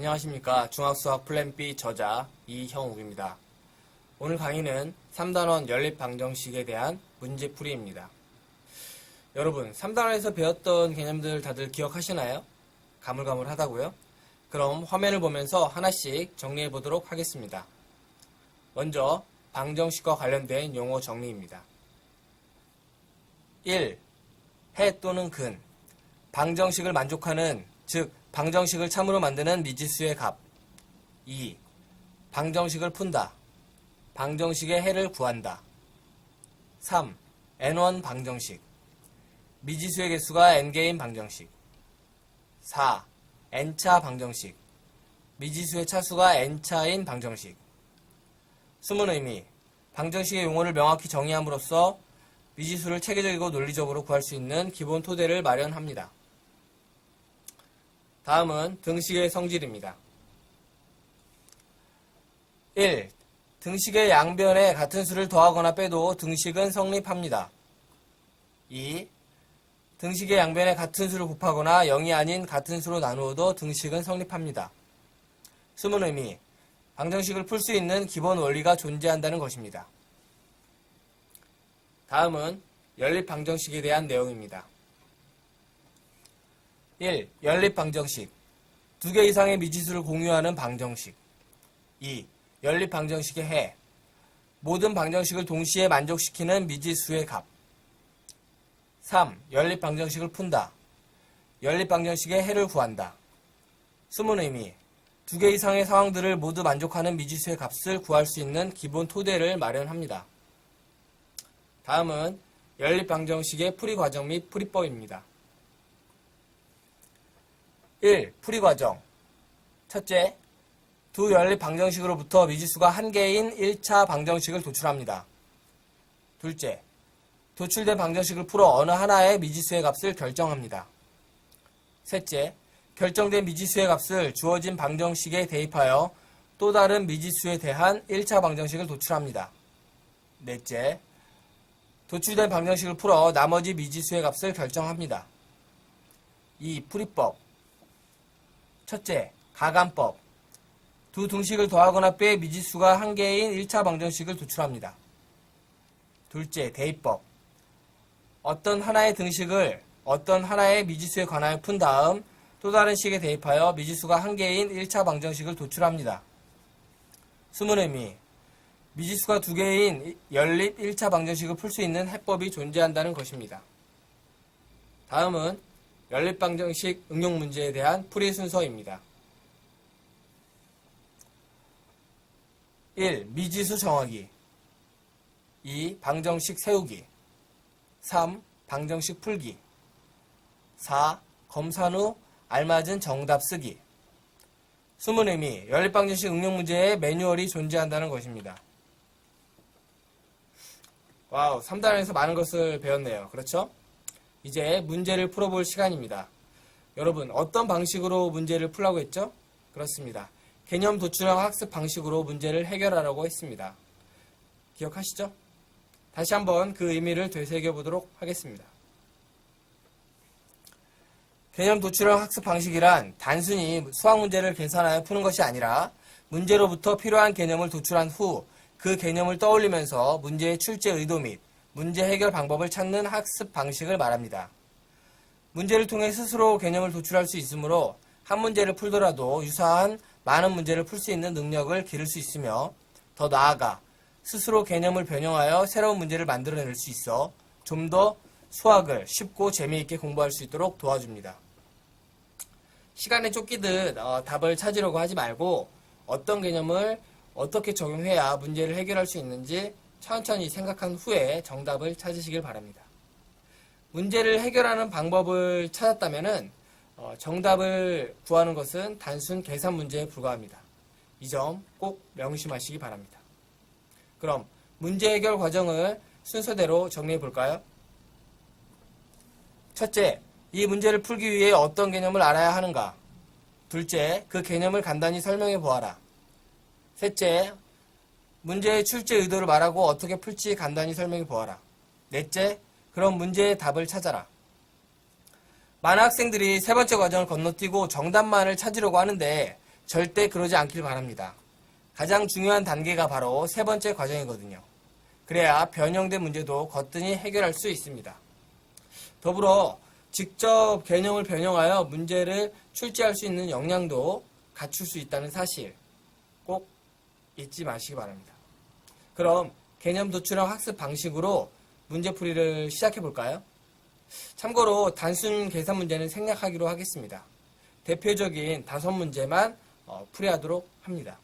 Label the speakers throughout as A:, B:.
A: 안녕하십니까. 중학수학 플랜 B 저자 이형욱입니다. 오늘 강의는 3단원 연립방정식에 대한 문제풀이입니다. 여러분, 3단원에서 배웠던 개념들 다들 기억하시나요? 가물가물하다고요? 그럼 화면을 보면서 하나씩 정리해 보도록 하겠습니다. 먼저 방정식과 관련된 용어 정리입니다. 1. 해 또는 근. 방정식을 만족하는, 즉 방정식을 참으로 만드는 미지수의 값. 2. 방정식을 푼다. 방정식의 해를 구한다. 3. n1 방정식. 미지수의 개수가 n개인 방정식. 4. n차 방정식. 미지수의 차수가 n차인 방정식. 숨은 의미. 방정식의 용어를 명확히 정의함으로써 미지수를 체계적이고 논리적으로 구할 수 있는 기본 토대를 마련합니다. 다음은 등식의 성질입니다. 1. 등식의 양변에 같은 수를 더하거나 빼도 등식은 성립합니다. 2. 등식의 양변에 같은 수를 곱하거나 0이 아닌 같은 수로 나누어도 등식은 성립합니다. 숨은 의미, 방정식을 풀 수 있는 기본 원리가 존재한다는 것입니다. 다음은 연립방정식에 대한 내용입니다. 1. 연립방정식. 두 개 이상의 미지수를 공유하는 방정식. 2. 연립방정식의 해. 모든 방정식을 동시에 만족시키는 미지수의 값. 3. 연립방정식을 푼다. 연립방정식의 해를 구한다. 숨은 의미. 두 개 이상의 상황들을 모두 만족하는 미지수의 값을 구할 수 있는 기본 토대를 마련합니다. 다음은 연립방정식의 풀이 과정 및 풀이법입니다. 1. 풀이과정. 첫째, 두 연립 방정식으로부터 미지수가 한 개인 1차 방정식을 도출합니다. 둘째, 도출된 방정식을 풀어 어느 하나의 미지수의 값을 결정합니다. 셋째, 결정된 미지수의 값을 주어진 방정식에 대입하여 또 다른 미지수에 대한 1차 방정식을 도출합니다. 넷째, 도출된 방정식을 풀어 나머지 미지수의 값을 결정합니다. 2. 풀이법. 첫째, 가감법. 두 등식을 더하거나 빼 미지수가 한 개인 1차 방정식을 도출합니다. 둘째, 대입법. 어떤 하나의 등식을 어떤 하나의 미지수에 관하여 푼 다음 또 다른 식에 대입하여 미지수가 한 개인 1차 방정식을 도출합니다. 숨은 의미. 미지수가 두 개인 연립 1차 방정식을 풀 수 있는 해법이 존재한다는 것입니다. 다음은 연립방정식 응용 문제에 대한 풀이 순서입니다. 1. 미지수 정하기. 2. 방정식 세우기. 3. 방정식 풀기. 4. 검산 후 알맞은 정답 쓰기. 숨은 의미, 연립방정식 응용 문제에 매뉴얼이 존재한다는 것입니다. 와우, 3단원에서 많은 것을 배웠네요. 그렇죠? 이제 문제를 풀어볼 시간입니다. 여러분, 어떤 방식으로 문제를 풀라고 했죠? 그렇습니다. 개념 도출형 학습 방식으로 문제를 해결하라고 했습니다. 기억하시죠? 다시 한번 그 의미를 되새겨보도록 하겠습니다. 개념 도출형 학습 방식이란 단순히 수학 문제를 계산하여 푸는 것이 아니라 문제로부터 필요한 개념을 도출한 후 그 개념을 떠올리면서 문제의 출제 의도 및 문제 해결 방법을 찾는 학습 방식을 말합니다. 문제를 통해 스스로 개념을 도출할 수 있으므로 한 문제를 풀더라도 유사한 많은 문제를 풀 수 있는 능력을 기를 수 있으며 더 나아가 스스로 개념을 변형하여 새로운 문제를 만들어낼 수 있어 좀 더 수학을 쉽고 재미있게 공부할 수 있도록 도와줍니다. 시간에 쫓기듯 답을 찾으려고 하지 말고 어떤 개념을 어떻게 적용해야 문제를 해결할 수 있는지 천천히 생각한 후에 정답을 찾으시길 바랍니다. 문제를 해결하는 방법을 찾았다면 정답을 구하는 것은 단순 계산 문제에 불과합니다. 이 점 꼭 명심하시기 바랍니다. 그럼 문제 해결 과정을 순서대로 정리해 볼까요? 첫째, 이 문제를 풀기 위해 어떤 개념을 알아야 하는가? 둘째, 그 개념을 간단히 설명해 보아라. 셋째, 문제의 출제 의도를 말하고 어떻게 풀지 간단히 설명해 보아라. 넷째, 그럼 문제의 답을 찾아라. 많은 학생들이 세 번째 과정을 건너뛰고 정답만을 찾으려고 하는데 절대 그러지 않길 바랍니다. 가장 중요한 단계가 바로 세 번째 과정이거든요. 그래야 변형된 문제도 거뜬히 해결할 수 있습니다. 더불어 직접 개념을 변형하여 문제를 출제할 수 있는 역량도 갖출 수 있다는 사실 꼭 잊지 마시기 바랍니다. 그럼 개념 도출형 학습 방식으로 문제풀이를 시작해 볼까요? 참고로 단순 계산 문제는 생략하기로 하겠습니다. 대표적인 5문제만 풀이하도록 합니다.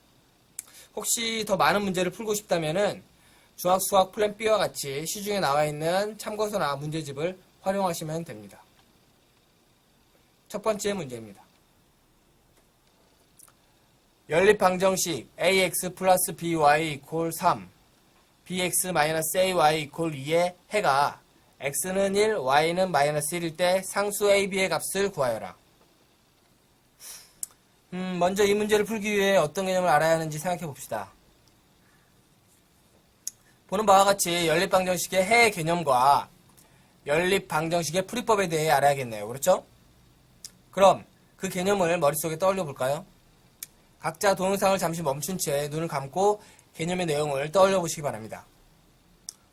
A: 혹시 더 많은 문제를 풀고 싶다면 중학수학 플랜 B와 같이 시중에 나와 있는 참고서나 문제집을 활용하시면 됩니다. 첫 번째 문제입니다. 연립방정식 ax 플러스 by 이퀄 3, bx 마이너스 ay 이퀄 2의 해가 x는 1, y는 마이너스 1일 때 상수 ab의 값을 구하여라. 먼저 이 문제를 풀기 위해 어떤 개념을 알아야 하는지 생각해 봅시다. 보는 바와 같이 연립방정식의 해 개념과 연립방정식의 풀이법에 대해 알아야겠네요. 그렇죠? 그럼 그 개념을 머릿속에 떠올려 볼까요? 각자 동영상을 잠시 멈춘 채 눈을 감고 개념의 내용을 떠올려 보시기 바랍니다.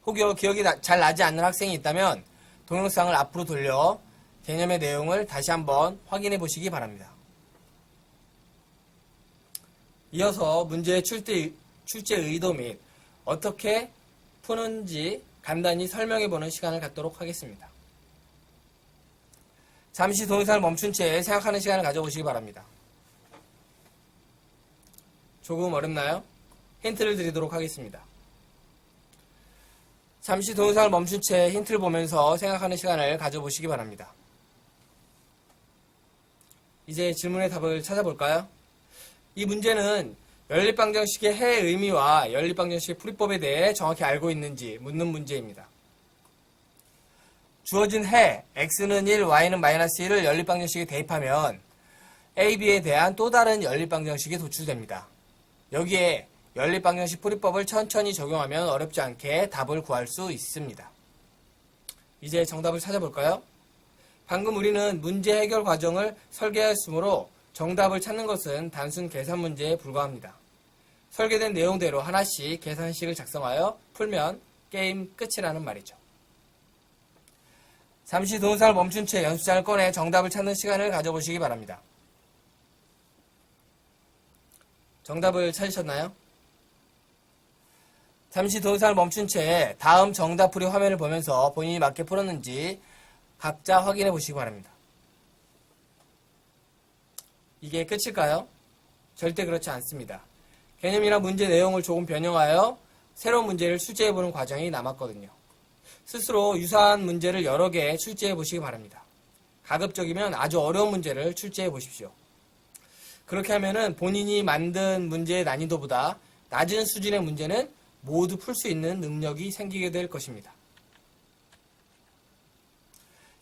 A: 혹여 기억이 잘 나지 않는 학생이 있다면 동영상을 앞으로 돌려 개념의 내용을 다시 한번 확인해 보시기 바랍니다. 이어서 문제의 출제 의도 및 어떻게 푸는지 간단히 설명해 보는 시간을 갖도록 하겠습니다. 잠시 동영상을 멈춘 채 생각하는 시간을 가져보시기 바랍니다. 조금 어렵나요? 힌트를 드리도록 하겠습니다. 잠시 동영상을 멈춘 채 힌트를 보면서 생각하는 시간을 가져보시기 바랍니다. 이제 질문의 답을 찾아볼까요? 이 문제는 연립방정식의 해의 의미와 연립방정식의 풀이법에 대해 정확히 알고 있는지 묻는 문제입니다. 주어진 해, x는 1, y는 마이너스 1을 연립방정식에 대입하면 a, b에 대한 또 다른 연립방정식이 도출됩니다. 여기에 연립방정식 풀이법을 천천히 적용하면 어렵지 않게 답을 구할 수 있습니다. 이제 정답을 찾아볼까요? 방금 우리는 문제 해결 과정을 설계하였으므로 정답을 찾는 것은 단순 계산 문제에 불과합니다. 설계된 내용대로 하나씩 계산식을 작성하여 풀면 게임 끝이라는 말이죠. 잠시 동영상을 멈춘 채 연습장을 꺼내 정답을 찾는 시간을 가져보시기 바랍니다. 정답을 찾으셨나요? 잠시 동영상을 멈춘 채 다음 정답풀이 화면을 보면서 본인이 맞게 풀었는지 각자 확인해 보시기 바랍니다. 이게 끝일까요? 절대 그렇지 않습니다. 개념이나 문제 내용을 조금 변형하여 새로운 문제를 출제해보는 과정이 남았거든요. 스스로 유사한 문제를 여러 개 출제해 보시기 바랍니다. 가급적이면 아주 어려운 문제를 출제해 보십시오. 그렇게 하면은 본인이 만든 문제의 난이도보다 낮은 수준의 문제는 모두 풀 수 있는 능력이 생기게 될 것입니다.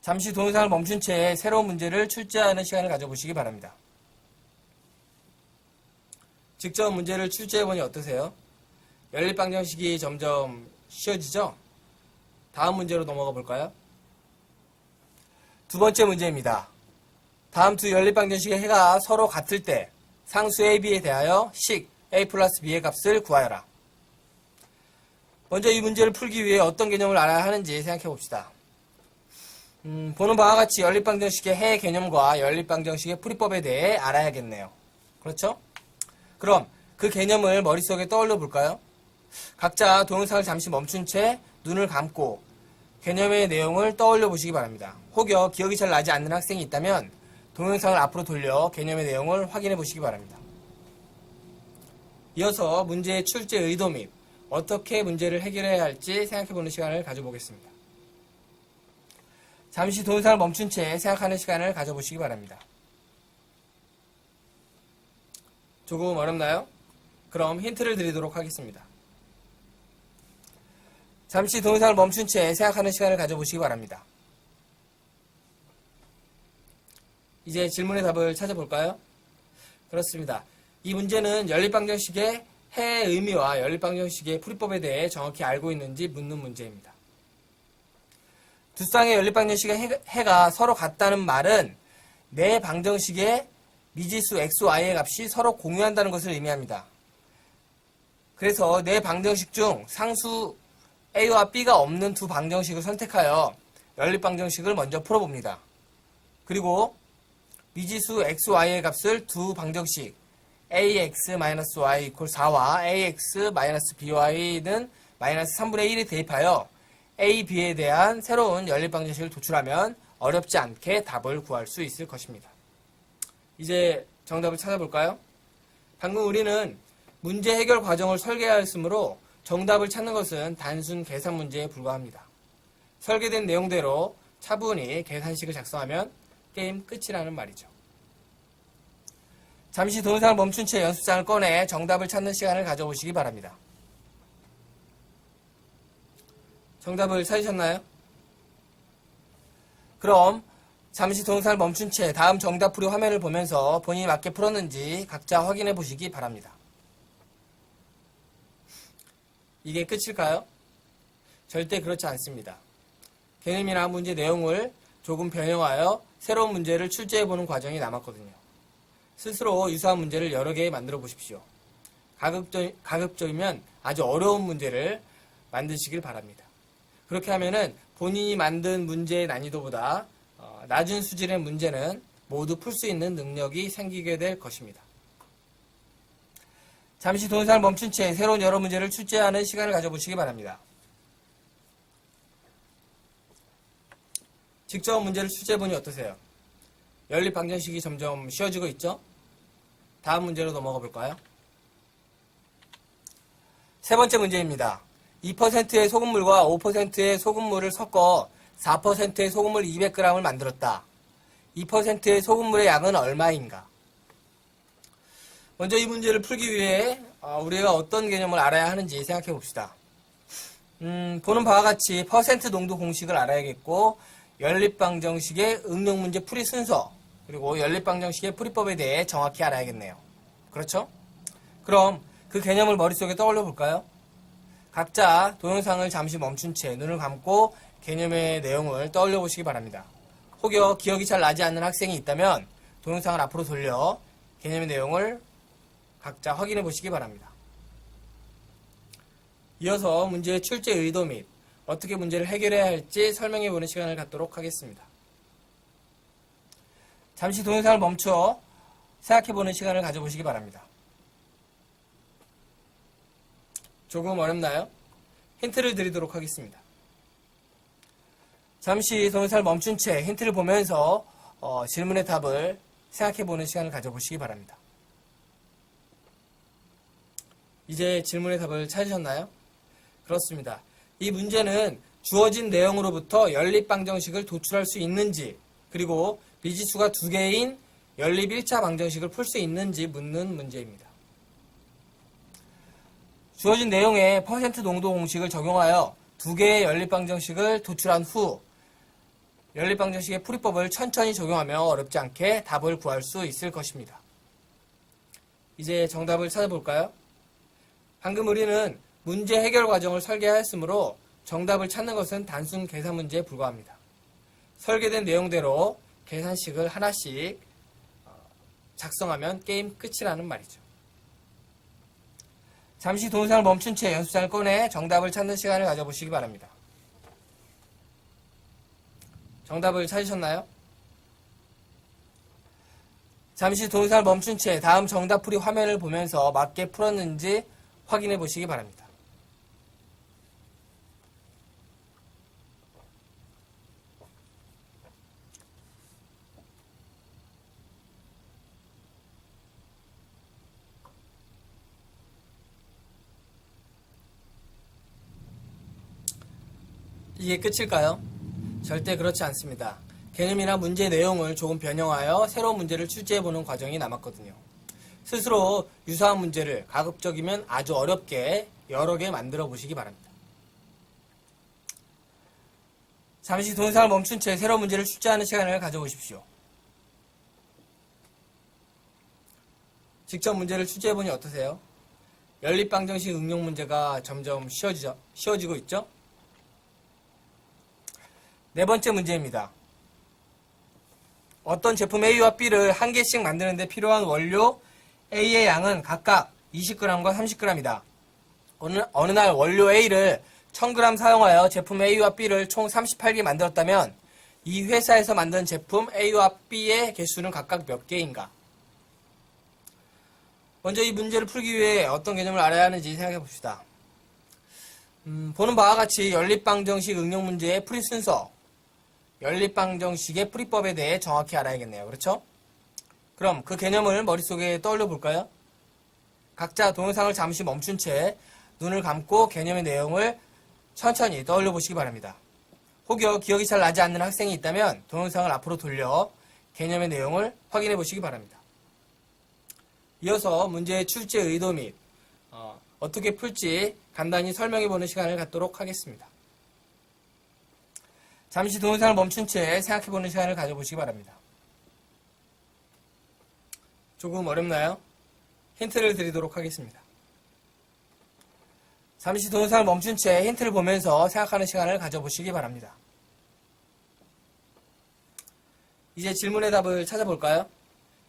A: 잠시 동영상을 멈춘 채 새로운 문제를 출제하는 시간을 가져보시기 바랍니다. 직접 문제를 출제해보니 어떠세요? 연립방정식이 점점 쉬워지죠? 다음 문제로 넘어가 볼까요? 두 번째 문제입니다. 다음 두 연립방정식의 해가 서로 같을 때 상수 a, b에 대하여 식 a 플러스 b의 값을 구하여라. 먼저 이 문제를 풀기 위해 어떤 개념을 알아야 하는지 생각해 봅시다. 보는 바와 같이 연립방정식의 해 개념과 연립방정식의 풀이법에 대해 알아야겠네요. 그렇죠? 그럼 그 개념을 머릿속에 떠올려 볼까요? 각자 동영상을 잠시 멈춘 채 눈을 감고 개념의 내용을 떠올려 보시기 바랍니다. 혹여 기억이 잘 나지 않는 학생이 있다면 동영상을 앞으로 돌려 개념의 내용을 확인해 보시기 바랍니다. 이어서 문제의 출제 의도 및 어떻게 문제를 해결해야 할지 생각해 보는 시간을 가져보겠습니다. 잠시 동영상을 멈춘 채 생각하는 시간을 가져보시기 바랍니다. 조금 어렵나요? 그럼 힌트를 드리도록 하겠습니다. 잠시 동영상을 멈춘 채 생각하는 시간을 가져보시기 바랍니다. 이제 질문의 답을 찾아볼까요? 그렇습니다. 이 문제는 연립방정식의 해의 의미와 연립방정식의 풀이법에 대해 정확히 알고 있는지 묻는 문제입니다. 두 쌍의 연립방정식의 해가 서로 같다는 말은 내 방정식의 미지수 x, y의 값이 서로 공유한다는 것을 의미합니다. 그래서 네 방정식 중 상수 a와 b가 없는 두 방정식을 선택하여 연립방정식을 먼저 풀어봅니다. 그리고 미지수 x, y의 값을 두 방정식 ax-y = 4와 ax-by는 마이너스 3분의 1에 대입하여 a, b에 대한 새로운 연립방정식을 도출하면 어렵지 않게 답을 구할 수 있을 것입니다. 이제 정답을 찾아볼까요? 방금 우리는 문제 해결 과정을 설계하였으므로 정답을 찾는 것은 단순 계산 문제에 불과합니다. 설계된 내용대로 차분히 계산식을 작성하면 게임 끝이라는 말이죠. 잠시 동영상을 멈춘 채 연습장을 꺼내 정답을 찾는 시간을 가져보시기 바랍니다. 정답을 찾으셨나요? 그럼 잠시 동영상을 멈춘 채 다음 정답 풀이 화면을 보면서 본인이 맞게 풀었는지 각자 확인해 보시기 바랍니다. 이게 끝일까요? 절대 그렇지 않습니다. 개념이나 문제 내용을 조금 변형하여 새로운 문제를 출제해보는 과정이 남았거든요. 스스로 유사한 문제를 여러 개 만들어 보십시오. 가급적이면 아주 어려운 문제를 만드시길 바랍니다. 그렇게 하면은 본인이 만든 문제의 난이도보다 낮은 수준의 문제는 모두 풀 수 있는 능력이 생기게 될 것입니다. 잠시 동영상을 멈춘 채 새로운 여러 문제를 출제하는 시간을 가져보시기 바랍니다. 직접 문제를 출제해보니 어떠세요? 연립방정식이 점점 쉬워지고 있죠? 다음 문제로 넘어가 볼까요? 세 번째 문제입니다. 2%의 소금물과 5%의 소금물을 섞어 4%의 소금물 200g을 만들었다. 2%의 소금물의 양은 얼마인가? 먼저 이 문제를 풀기 위해 우리가 어떤 개념을 알아야 하는지 생각해 봅시다. 보는 바와 같이 퍼센트 농도 공식을 알아야겠고, 연립방정식의 응용문제 풀이 순서, 그리고 연립방정식의 풀이법에 대해 정확히 알아야겠네요. 그렇죠? 그럼 그 개념을 머릿속에 떠올려 볼까요? 각자 동영상을 잠시 멈춘 채 눈을 감고 개념의 내용을 떠올려 보시기 바랍니다. 혹여 기억이 잘 나지 않는 학생이 있다면 동영상을 앞으로 돌려 개념의 내용을 각자 확인해 보시기 바랍니다. 이어서 문제의 출제 의도 및 어떻게 문제를 해결해야 할지 설명해 보는 시간을 갖도록 하겠습니다. 잠시 동영상을 멈춰 생각해 보는 시간을 가져보시기 바랍니다. 조금 어렵나요? 힌트를 드리도록 하겠습니다. 잠시 동영상을 멈춘 채 힌트를 보면서 질문의 답을 생각해 보는 시간을 가져보시기 바랍니다. 이제 질문의 답을 찾으셨나요? 그렇습니다. 이 문제는 주어진 내용으로부터 연립방정식을 도출할 수 있는지, 그리고 미지수가 2개인 연립 1차 방정식을 풀 수 있는지 묻는 문제입니다. 주어진 내용에 퍼센트 농도 공식을 적용하여 2개의 연립방정식을 도출한 후 연립방정식의 풀이법을 천천히 적용하며 어렵지 않게 답을 구할 수 있을 것입니다. 이제 정답을 찾아볼까요? 방금 우리는 문제 해결 과정을 설계하였으므로 정답을 찾는 것은 단순 계산 문제에 불과합니다. 설계된 내용대로 계산식을 하나씩 작성하면 게임 끝이라는 말이죠. 잠시 동영상을 멈춘 채 연습장을 꺼내 정답을 찾는 시간을 가져보시기 바랍니다. 정답을 찾으셨나요? 잠시 동영상을 멈춘 채 다음 정답 풀이 화면을 보면서 맞게 풀었는지 확인해 보시기 바랍니다. 이게 끝일까요? 절대 그렇지 않습니다. 개념이나 문제 내용을 조금 변형하여 새로운 문제를 출제해보는 과정이 남았거든요. 스스로 유사한 문제를 가급적이면 아주 어렵게 여러 개 만들어 보시기 바랍니다. 잠시 동영상을 멈춘 채 새로운 문제를 출제하는 시간을 가져보십시오. 직접 문제를 출제해보니 어떠세요? 연립방정식 응용 문제가 점점 쉬워지고 있죠? 네 번째 문제입니다. 어떤 제품 A와 B를 한 개씩 만드는데 필요한 원료 A의 양은 각각 20g과 30g이다. 어느 날 원료 A를 1000g 사용하여 제품 A와 B를 총 38개 만들었다면 이 회사에서 만든 제품 A와 B의 개수는 각각 몇 개인가? 먼저 이 문제를 풀기 위해 어떤 개념을 알아야 하는지 생각해 봅시다. 보는 바와 같이 연립방정식 응용 문제의 풀이 순서, 연립방정식의 풀이법에 대해 정확히 알아야겠네요. 그렇죠? 그럼 그 개념을 머릿속에 떠올려 볼까요? 각자 동영상을 잠시 멈춘 채 눈을 감고 개념의 내용을 천천히 떠올려 보시기 바랍니다. 혹여 기억이 잘 나지 않는 학생이 있다면 동영상을 앞으로 돌려 개념의 내용을 확인해 보시기 바랍니다. 이어서 문제의 출제 의도 및 어떻게 풀지 간단히 설명해 보는 시간을 갖도록 하겠습니다. 잠시 동영상을 멈춘 채 생각해 보는 시간을 가져보시기 바랍니다. 조금 어렵나요? 힌트를 드리도록 하겠습니다. 잠시 동영상을 멈춘 채 힌트를 보면서 생각하는 시간을 가져보시기 바랍니다. 이제 질문의 답을 찾아볼까요?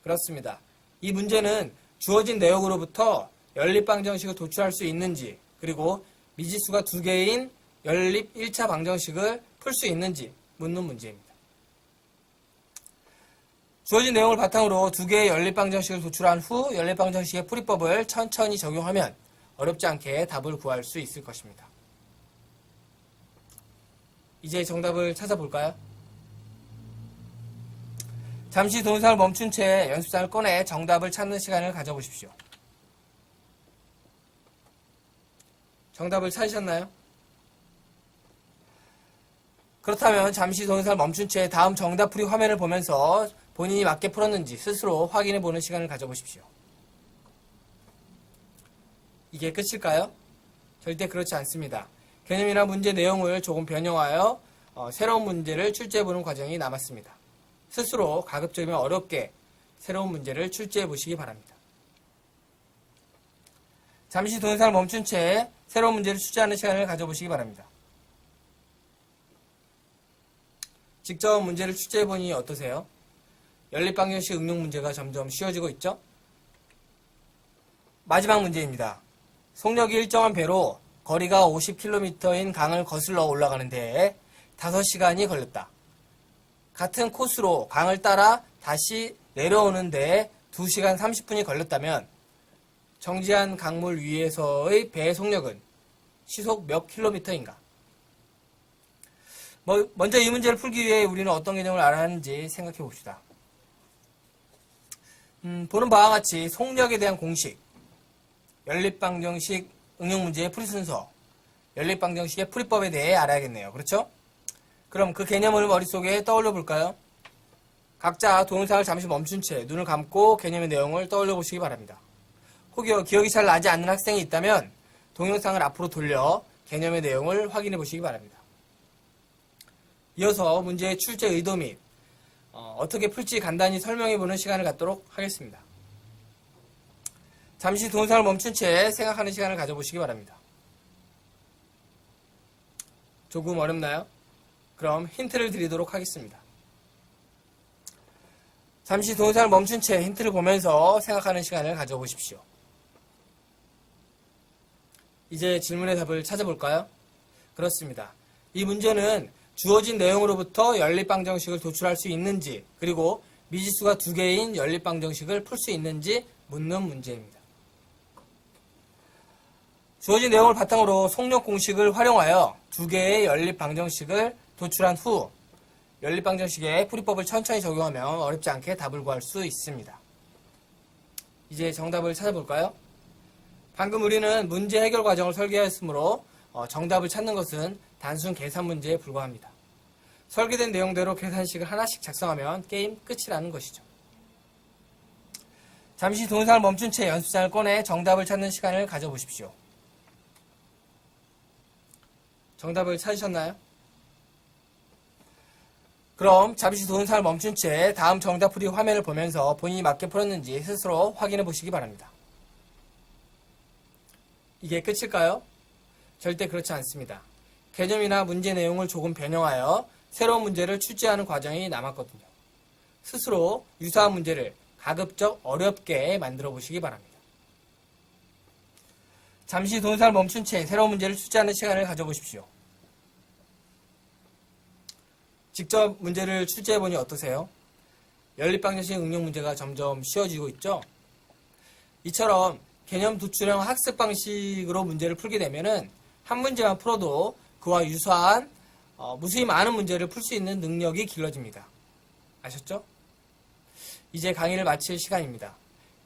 A: 그렇습니다. 이 문제는 주어진 내용으로부터 연립방정식을 도출할 수 있는지, 그리고 미지수가 2개인 연립 1차 방정식을 풀 수 있는지 묻는 문제입니다. 주어진 내용을 바탕으로 2개의 연립방정식을 도출한 후 연립방정식의 풀이법을 천천히 적용하면 어렵지 않게 답을 구할 수 있을 것입니다. 이제 정답을 찾아볼까요? 잠시 동영상을 멈춘 채 연습장을 꺼내 정답을 찾는 시간을 가져보십시오. 정답을 찾으셨나요? 그렇다면 잠시 동영상을 멈춘 채 다음 정답 풀이 화면을 보면서 본인이 맞게 풀었는지 스스로 확인해 보는 시간을 가져보십시오. 이게 끝일까요? 절대 그렇지 않습니다. 개념이나 문제 내용을 조금 변형하여 새로운 문제를 출제해보는 과정이 남았습니다. 스스로 가급적이면 어렵게 새로운 문제를 출제해 보시기 바랍니다. 잠시 동영상을 멈춘 채 새로운 문제를 출제하는 시간을 가져보시기 바랍니다. 직접 문제를 출제해보니 어떠세요? 연립방정식 응용 문제가 점점 쉬워지고 있죠? 마지막 문제입니다. 속력이 일정한 배로 거리가 50km인 강을 거슬러 올라가는 데에 5시간이 걸렸다. 같은 코스로 강을 따라 다시 내려오는 데에 2시간 30분이 걸렸다면 정지한 강물 위에서의 배의 속력은 시속 몇 킬로미터인가? 먼저 이 문제를 풀기 위해 우리는 어떤 개념을 알아야 하는지 생각해 봅시다. 보는 바와 같이 속력에 대한 공식, 연립방정식 응용 문제의 풀이 순서, 연립방정식의 풀이법에 대해 알아야겠네요. 그렇죠? 그럼 그 개념을 머릿속에 떠올려 볼까요? 각자 동영상을 잠시 멈춘 채 눈을 감고 개념의 내용을 떠올려 보시기 바랍니다. 혹여 기억이 잘 나지 않는 학생이 있다면 동영상을 앞으로 돌려 개념의 내용을 확인해 보시기 바랍니다. 이어서 문제의 출제 의도 및 어떻게 풀지 간단히 설명해 보는 시간을 갖도록 하겠습니다. 잠시 동영상을 멈춘 채 생각하는 시간을 가져보시기 바랍니다. 조금 어렵나요? 그럼 힌트를 드리도록 하겠습니다. 잠시 동영상을 멈춘 채 힌트를 보면서 생각하는 시간을 가져보십시오. 이제 질문의 답을 찾아볼까요? 그렇습니다. 이 문제는 주어진 내용으로부터 연립방정식을 도출할 수 있는지, 그리고 미지수가 2개인 연립방정식을 풀 수 있는지 묻는 문제입니다. 주어진 내용을 바탕으로 속력 공식을 활용하여 2개의 연립방정식을 도출한 후 연립방정식의 풀이법을 천천히 적용하면 어렵지 않게 답을 구할 수 있습니다. 이제 정답을 찾아볼까요? 방금 우리는 문제 해결 과정을 설계하였으므로 정답을 찾는 것은 단순 계산 문제에 불과합니다. 설계된 내용대로 계산식을 하나씩 작성하면 게임 끝이라는 것이죠. 잠시 동영상을 멈춘 채 연습장을 꺼내 정답을 찾는 시간을 가져보십시오. 정답을 찾으셨나요? 그럼 잠시 동영상을 멈춘 채 다음 정답 풀이 화면을 보면서 본인이 맞게 풀었는지 스스로 확인해 보시기 바랍니다. 이게 끝일까요? 절대 그렇지 않습니다. 개념이나 문제 내용을 조금 변형하여 새로운 문제를 출제하는 과정이 남았거든요. 스스로 유사한 문제를 가급적 어렵게 만들어 보시기 바랍니다. 잠시 동영상을 멈춘 채 새로운 문제를 출제하는 시간을 가져보십시오. 직접 문제를 출제해보니 어떠세요? 연립방정식 응용 문제가 점점 쉬워지고 있죠? 이처럼 개념 도출형 학습 방식으로 문제를 풀게 되면은 한 문제만 풀어도 그와 유사한 무수히 많은 문제를 풀 수 있는 능력이 길러집니다. 아셨죠? 이제 강의를 마칠 시간입니다.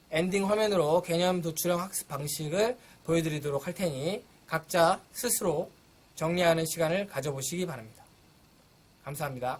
A: 엔딩 화면으로 개념 도출형 학습 방식을 보여드리도록 할 테니 각자 스스로 정리하는 시간을 가져보시기 바랍니다. 감사합니다.